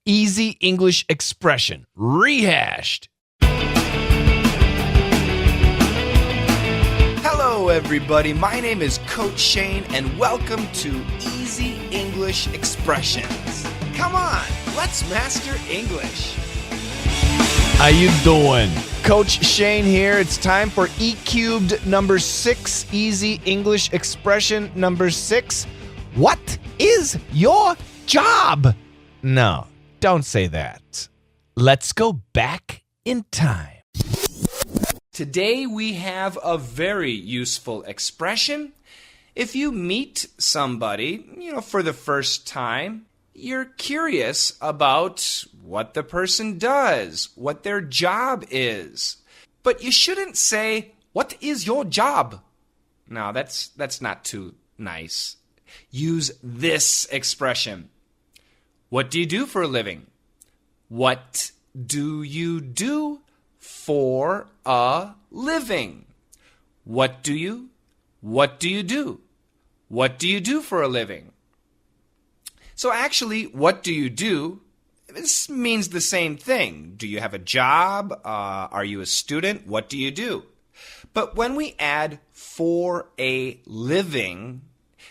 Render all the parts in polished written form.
Easy English expression, rehashed. Hello, everybody. My name is Coach Shane, and welcome to Easy English Expressions. Come on, let's master English. How you doing? Coach Shane here. It's time for E-Cubed number 6, Easy English Expression number 6. What is your job? No, don't say that. Let's go back in time. Today we have a very useful expression. If you meet somebody, for the first time, you're curious about what the person does, what their job is. But you shouldn't say, "What is your job?" No, that's not too nice. Use this expression. What do you do for a living? What do you do for a living? What do you do? What do you do for a living? So actually, what do you do? This means the same thing. Do you have a job? Are you a student? What do you do? But when we add for a living,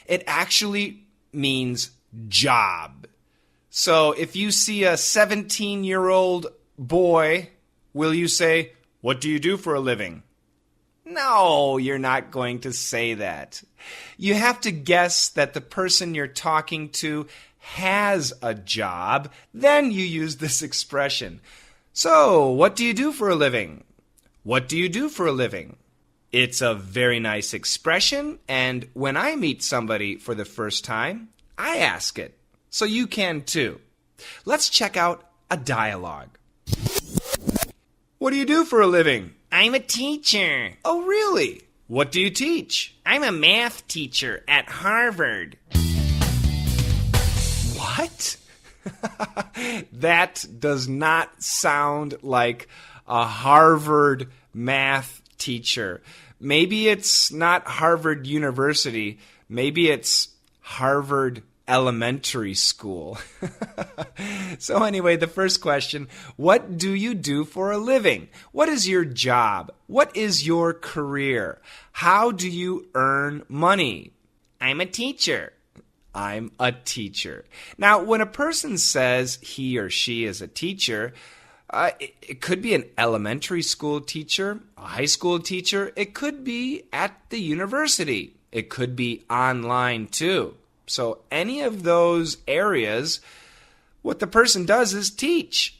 it actually means job. So if you see a 17-year-old boy, will you say, "What do you do for a living?" No, you're not going to say that. You have to guess that the person you're talking to has a job, then you use this expression. So, what do you do for a living? What do you do for a living? It's a very nice expression, and when I meet somebody for the first time, I ask it. So you can too. Let's check out a dialogue. What do you do for a living? I'm a teacher. Oh, really? What do you teach? I'm a math teacher at Harvard. What? That does not sound like a Harvard math teacher. Maybe it's not Harvard University. Maybe it's Harvard Elementary School. So anyway, the first question, what do you do for a living? What is your job? What is your career? How do you earn money? I'm a teacher. I'm a teacher. Now, when a person says he or she is a teacher, it could be an elementary school teacher, a high school teacher. It could be at the university. It could be online too. So any of those areas, what the person does is teach.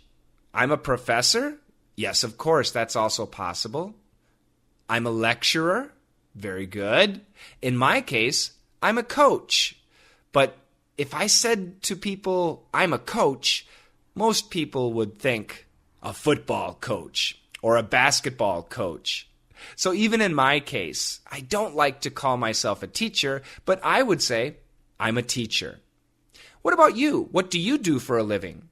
I'm a professor. Yes, of course, that's also possible. I'm a lecturer. Very good. In my case, I'm a coach. But if I said to people, I'm a coach, most people would think a football coach or a basketball coach. So even in my case, I don't like to call myself a teacher, but I would say I'm a teacher. What about you? What do you do for a living?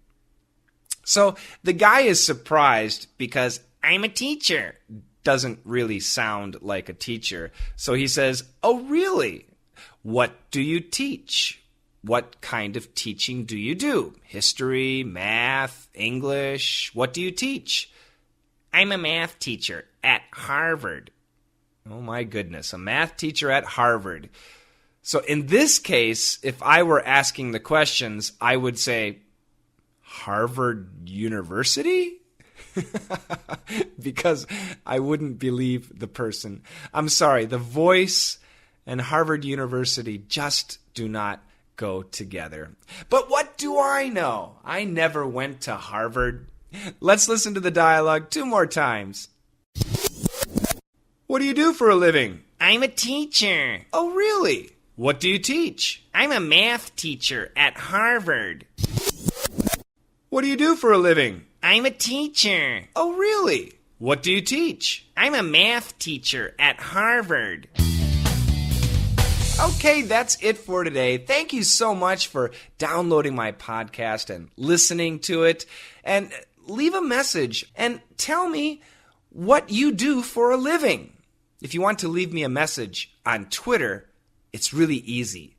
So the guy is surprised because I'm a teacher doesn't really sound like a teacher. So he says, "Oh, really? What do you teach? What kind of teaching do you do? History, math, English? What do you teach?" I'm a math teacher at Harvard. Oh my goodness, a math teacher at Harvard. So in this case, if I were asking the questions, I would say, Harvard University? Because I wouldn't believe the person. I'm sorry, the voice and Harvard University just do not go together. But what do I know? I never went to Harvard. Let's listen to the dialogue 2 more times. What do you do for a living? I'm a teacher. Oh, really? What do you teach? I'm a math teacher at Harvard. What do you do for a living? I'm a teacher. Oh, really? What do you teach? I'm a math teacher at Harvard. Okay, that's it for today. Thank you so much for downloading my podcast and listening to it. And leave a message and tell me what you do for a living. If you want to leave me a message on Twitter, it's really easy.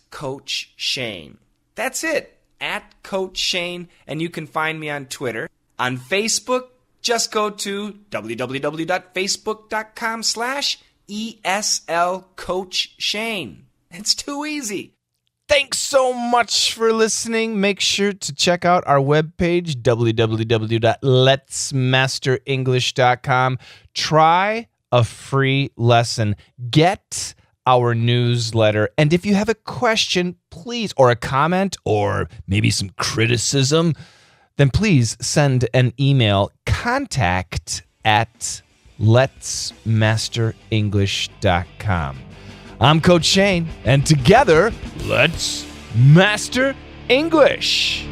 @Coach Shane. That's it. at Coach Shane, and you can find me on Twitter. On Facebook, just go to www.facebook.com/ESL Coach Shane. It's too easy. Thanks so much for listening. Make sure to check out our webpage, www.letsmasterenglish.com. Try a free lesson. Get our newsletter. And if you have a question, please, or a comment, or maybe some criticism, then please send an email, contact@letsmasterenglish.com. I'm Coach Shane, and together, let's master English.